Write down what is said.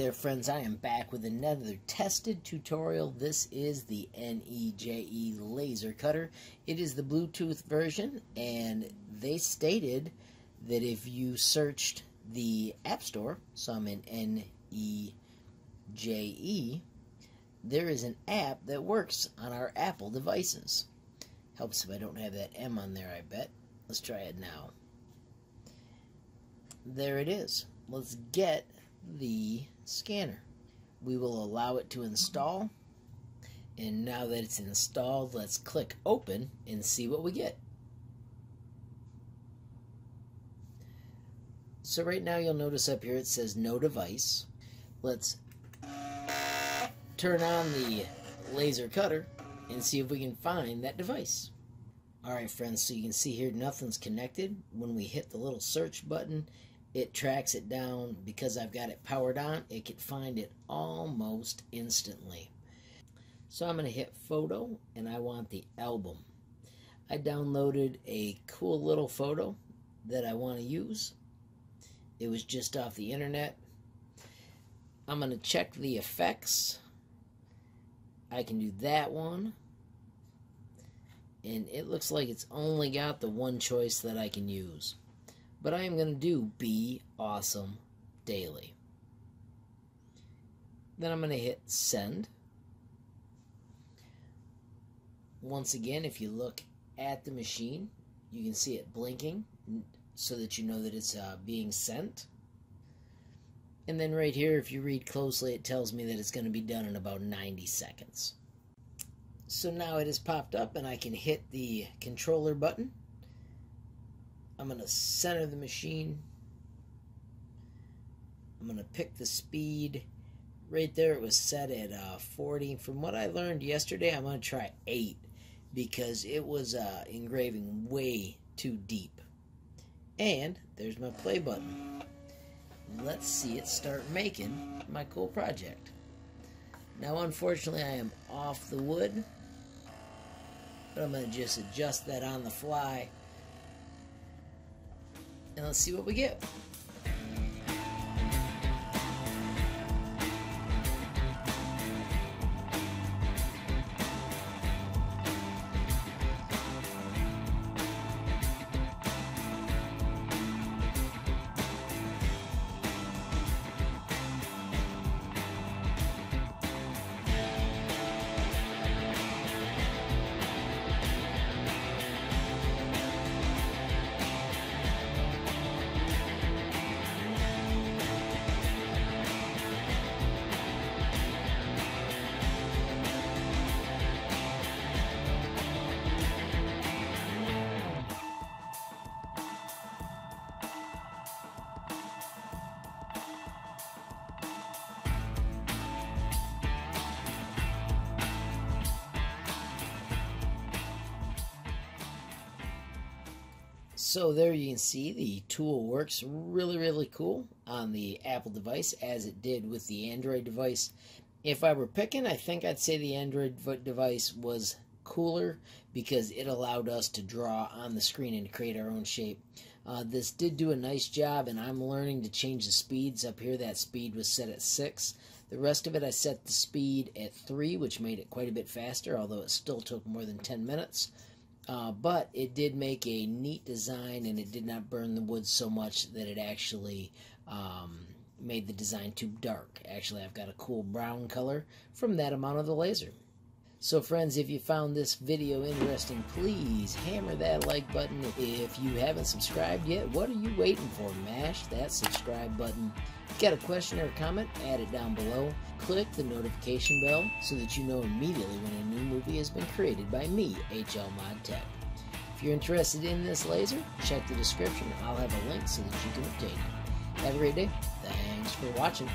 there, friends, I am back with another tested tutorial. This is the NEJE laser cutter. It is the Bluetooth version, and they stated that if you searched the App Store, so I'm in NEJE, there is an app that works on our Apple devices. Helps if I don't have that M on there, I bet. Let's try it now. There it is. Let's get the scanner. We will allow it to install, and now that it's installed, let's click open and see what we get. So right now you'll notice up here it says no device. Let's turn on the laser cutter and see if we can find that device. Alright, friends, so you can see here nothing's connected. When we hit the little search button, it tracks it down. Because I've got it powered on, it can find it almost instantly. So I'm going to hit photo, and I want the album. I downloaded a cool little photo that I want to use. It was just off the internet. I'm going to check the effects. I can do that one. And it looks like it's only got the one choice that I can use. But I am going to do Be Awesome Daily. Then I'm going to hit Send. Once again, if you look at the machine, you can see it blinking so that you know that it's being sent. And then right here, if you read closely, it tells me that it's going to be done in about 90 seconds. So now it has popped up, and I can hit the controller button. I'm going to center the machine. I'm going to pick the speed. Right there it was set at 40. From what I learned yesterday, I'm going to try 8 because it was engraving way too deep. And there's my play button. Let's see it start making my cool project. Now unfortunately I am off the wood, but I'm going to just adjust that on the fly. And let's see what we get. So there you can see the tool works really cool on the Apple device as it did with the Android device. If I were picking, I think I'd say the Android device was cooler because it allowed us to draw on the screen and create our own shape. This did do a nice job, and I'm learning to change the speeds. Up here that speed was set at 6. The rest of it I set the speed at 3, which made it quite a bit faster, although it still took more than 10 minutes. But it did make a neat design, and it did not burn the wood so much that it actually made the design too dark. Actually, I've got a cool brown color from that amount of the laser. So friends, if you found this video interesting, please hammer that like button. If you haven't subscribed yet, what are you waiting for? Mash that subscribe button. If you got a question or a comment, add it down below. Click the notification bell so that you know immediately when a new movie has been created by me, HLModTech. If you're interested in this laser, check the description. I'll have a link so that you can obtain it. Have a great day. Thanks for watching.